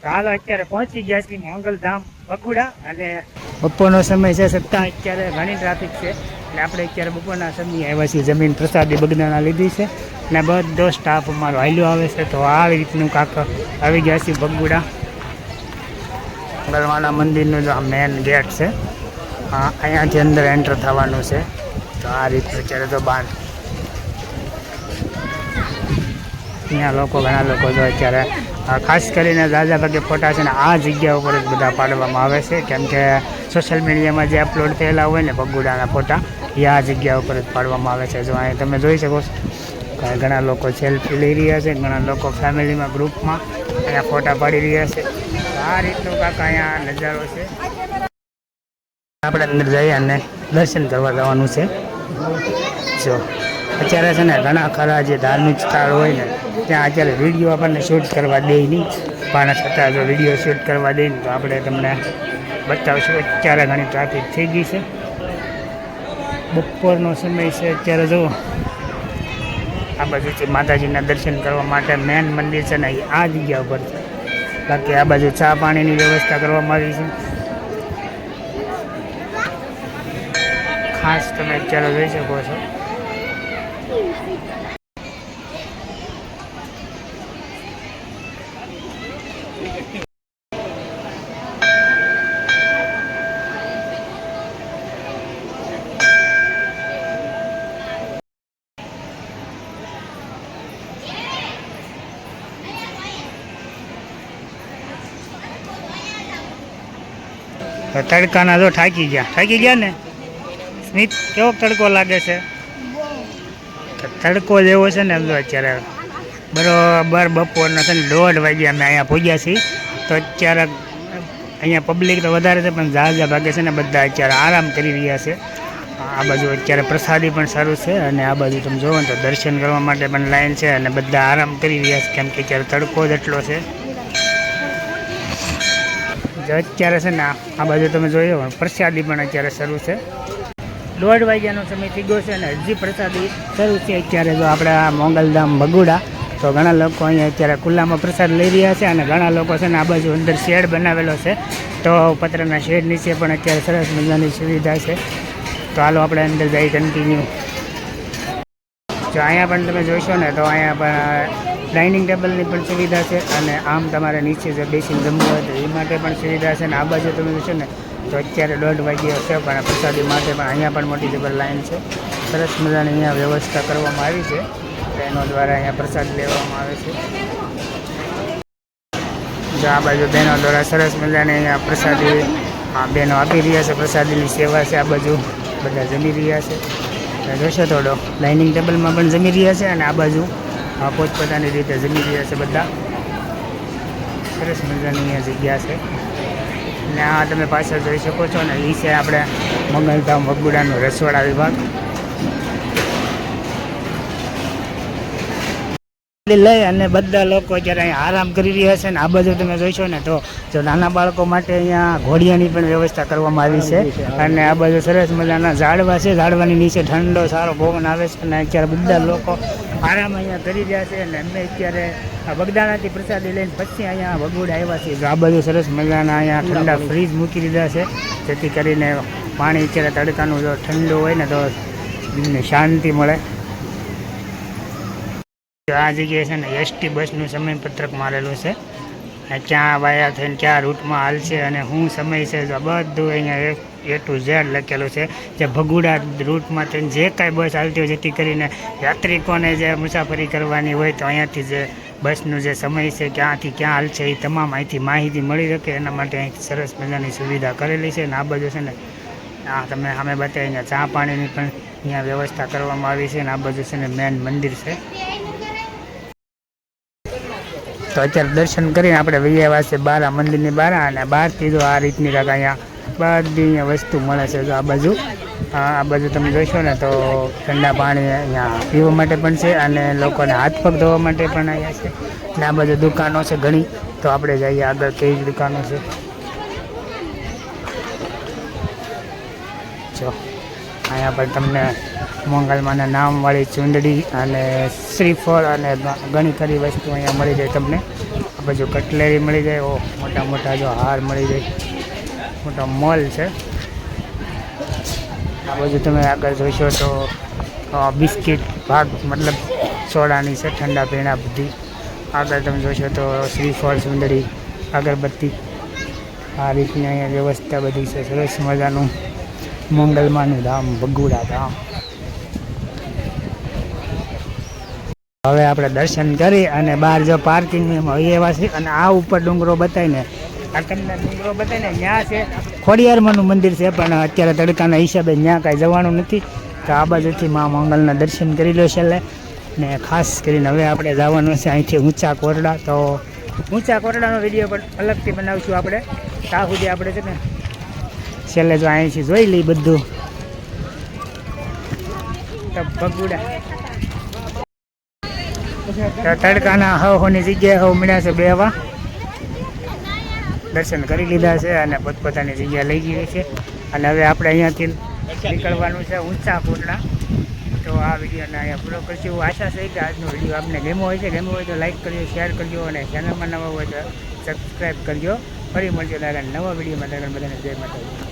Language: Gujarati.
હાલો અત્યારે પહોંચી ગયા છીએ મોંગલધામ બગુડા અને બપોરનો સમય છે છતાં અત્યારે ઘણી ટ્રાફિક છે એટલે આપણે અત્યારે બપોરના સમયે આવ્યા છીએ જમીન પ્રસાદી બગદાના લીધી છે અને બધો સ્ટાફ અમારો હાલ્યો આવે છે તો આવી રીતનું કાંક આવી ગયા છીએ બગુડા બરવાના મંદિરનું જો મેન ગેટ છે અહીંયાથી અંદર એન્ટર થવાનું છે તો આ રીતનું અત્યારે તો બહાર અહીંયા લોકો ઘણા લોકો જો અત્યારે ખાસ કરીને દાદા ભાગે ફોટા છે ને આ જગ્યા ઉપર જ બધા પાડવામાં આવે છે કેમ કે સોશિયલ મીડિયામાં જે અપલોડ થયેલા હોય ને બગુડાના ફોટા એ આ જગ્યા ઉપર જ પાડવામાં આવે છે જો અહીં તમે જોઈ શકો છો ઘણા લોકો સેલ્ફી લઈ રહ્યા છે ઘણા લોકો ફેમિલીમાં ગ્રુપમાં અહીંયા ફોટા પાડી રહ્યા છે આ રીતનું કાંક અહીંયા નજારો છે આપણે અંદર જઈએ અને દર્શન કરવા જવાનું છે જો અત્યારે છે ને ઘણા ખરા જે ધાર્મિક સ્થળ હોય ને ત્યાં અત્યારે વિડીયો આપણને શૂટ કરવા દે નહીં પણ છતાં જો વિડીયો શૂટ કરવા દે ને તો આપણે તમને બતાવશું અત્યારે ઘણી ટ્રાફિક થઈ ગઈ છે બપોરનો સમય છે અત્યારે જુઓ આ બાજુથી માતાજીના દર્શન કરવા માટે મેન મંદિર છે ને આ જગ્યા ઉપર છે બાકી આ બાજુ ચા પાણીની વ્યવસ્થા કરવામાં આવી છે ખાસ તમે અત્યારે જોઈ શકો છો તડકાના જો થાકી ગયા ને સ્મિત કેવો તડકો લાગે છે તડકો જેવો છે ને જો અત્યારે બરોબર બપોરના છે ને 1:30 વાગ્યા અમે અહીંયા પહોંચ્યા છીએ તો અત્યારે અહીંયા પબ્લિક તો વધારે છે પણ ઝાઝા ભાગે છે ને બધા અત્યારે આરામ કરી રહ્યા છે આ બાજુ અત્યારે પ્રસાદી પણ સારું છે અને આ બાજુ તમે જોવો ને તો દર્શન કરવા માટે પણ લાઈન છે અને બધા આરામ કરી રહ્યા છે કેમ કે અત્યારે તડકો જ એટલો છે અત્યારે છે ને આ બાજુ તમે જોયો પ્રસાદી પણ અત્યારે શરૂ છે 1:30 વાગ્યાનો સમય થઈ ગયો છે અને હજી પ્રસાદી શરૂ છે અત્યારે જો આપણે આ મોંગલધામ બગુડા તો ઘણા લોકો અહીંયા અત્યારે ખુલ્લામાં પ્રસાદ લઈ રહ્યા છે અને ઘણા લોકો છે ને આ બાજુ અંદર શેડ બનાવેલો છે તો પતરાના શેડ નીચે પણ અત્યારે સરસ મજાની સુવિધા છે તો હાલો આપણે અંદર જઈ કન્ટિન્યુ જો અહીંયા પણ તમે જોઈશો ને તો અહીંયા પણ ડાઇનિંગ ટેબલની પણ સુવિધા છે અને આમ તમારે નીચે જો બેસીને જમવું હોય તો એ માટે પણ સુવિધા છે અને આ બાજુ તમે જોશો ને તો અત્યારે 1:30 વાગ્યા છે પણ પ્રસાદી માટે પણ અહીંયા પણ મોટી જબર લાઈન છે સરસ મજાની અહીંયા વ્યવસ્થા કરવામાં આવી છે બહેનો દ્વારા અહીંયા પ્રસાદ લેવામાં આવે છે જો આ બાજુ બહેનો દ્વારા સરસ મજાની અહીંયા પ્રસાદી બહેનો આપી રહ્યા છે પ્રસાદીની સેવા છે આ બાજુ બધા જમી રહ્યા છે જોશો થોડો ડાઇનિંગ ટેબલમાં પણ જમી રહ્યા છે અને આ બાજુ પોતપોતાની રીતે જમી રહ્યા છે બધા સરસ મજાની અહીંયા જગ્યા છે અને આ તમે પાછળ જોઈ શકો છો ને એ છે આપણે મોંગલધામ બગુડાનો રસોડા વિભાગ લઈ અને બધા લોકો અત્યારે અહીંયા આરામ કરી રહ્યા છે ને આ બાજુ તમે જોઈશો ને તો જો નાના બાળકો માટે અહીંયા ઘોડિયાની પણ વ્યવસ્થા કરવામાં આવી છે અને આ બાજુ સરસ મજાના ઝાડવા છે ઝાડવાની નીચે ઠંડો સારો પવન આવે છે અને અત્યારે બધા લોકો આરામ અહીંયા કરી રહ્યા છે અને અમે અત્યારે બગદાણાથી પ્રસાદી લઈને પછી અહીંયા બગુડા આવ્યા છીએ આ બાજુ સરસ મજાના અહીંયા ઠંડા ફ્રીજ મૂકી દીધા છે જેથી કરીને પાણી અત્યારે તડકાનું જો ઠંડુ હોય ને તો શાંતિ મળે આ જગ્યાએ છે ને એસટી બસનું સમયપત્રક મારેલું છે ક્યાં વાયા થઈને ક્યાં રૂટમાં હાલશે અને શું સમય છે બધું અહીંયા A to Z લખેલું છે જે ભગુડા રૂટમાં થઈને જે કાંઈ બસ હાલતી હોય જેથી કરીને યાત્રિકોને જે મુસાફરી કરવાની હોય તો અહીંયાથી જે બસનું જે સમય છે ક્યાંથી ક્યાં હાલશે એ તમામ અહીંથી માહિતી મળી શકે એના માટે અહીંથી સરસ મજાની સુવિધા કરેલી છે અને આ બાજુ છે ને તમે સામે બતાવી અહીંયા ચા પાણીની પણ અહીંયા વ્યવસ્થા કરવામાં આવી છે અને આ બાજુ છે ને મેન મંદિર છે તો અત્યારે દર્શન કરીને આપણે વહી આવ્યા છે બારા મંદિરની બારા અને બહારથી જો આ રીતની કાંક અહીંયા બધી અહીંયા વસ્તુ મળે છે જો આ બાજુ તમે જોઈશો ને તો ઠંડા પાણી અહીંયા પીવા માટે પણ છે અને લોકોને હાથ પગ ધોવા માટે પણ અહીંયા છે અને આ બાજુ દુકાનો છે ઘણી તો આપણે જઈએ આગળ કઈ દુકાનો છે જો અહીંયા પણ તમને મોંગલમાના નામવાળી ચૂંદડી અને શ્રીફળ અને ઘણી ખરી વસ્તુ અહીંયા મળી જાય તમને આ બાજુ કટલેરી મળી જાય. ઓ મોટા મોટા જો હાર મળી જાય, મોટો મોલ છે. આ બાજુ તમે આગળ જોઈશો તો બિસ્કિટ ભાગ મતલબ સોડાની છે, ઠંડા પીણા બધી. આગળ તમે જોશો તો શ્રીફળ, સુંદરી, અગરબત્તી, આ રીતની અહીંયા વ્યવસ્થા બધી છે. સરસ મજાનું મોંગલમાનું ધામ, ભગુડા ધામ. હવે આપણે દર્શન કરી અને બહાર જો પાર્કિંગમાં એવા છે. અને આ ઉપર ડુંગરો બતાવીને, આ તમને ડુંગરો બતાવીને ત્યાં છે ખોડિયારમાંનું મંદિર છે, પણ અત્યારે તડકાના હિસાબે ત્યાં કાંઈ જવાનું નથી. તો આ બાજુથી મા મંગલના દર્શન કરી લો છેલ્લે. ને ખાસ કરીને હવે આપણે જવાનું છે અહીંથી ઊંચા કોરડા. તો ઊંચા કોરડાનો વિડીયો પણ અલગથી બનાવીશું આપણે. ત્યાં સુધી આપણે છે ને છેલ્લે જો અહીંથી જોઈ લઈ બધું. તો ભગુડા તો તડકાના હવની જગ્યાએ હવ મળ્યા છે બેવા. દર્શન કરી લીધા છે અને પોતપોતાની જગ્યા લઈ ગઈ છે. અને હવે આપણે અહીંયાથી નીકળવાનું છે ઊંચા કોરડા. તો આ વિડીયોને અહીંયા પૂરો કરશું. એવું આશા છે કે આજનો વિડીયો આપને ગમ્યો હોય તો લાઈક કરજો, શેર કરજો અને ચેનલમાં નવા હોય તો સબસ્ક્રાઈબ કરજો. ફરી મળજો નવા વિડીયોમાં. બધાને જય માતાજી.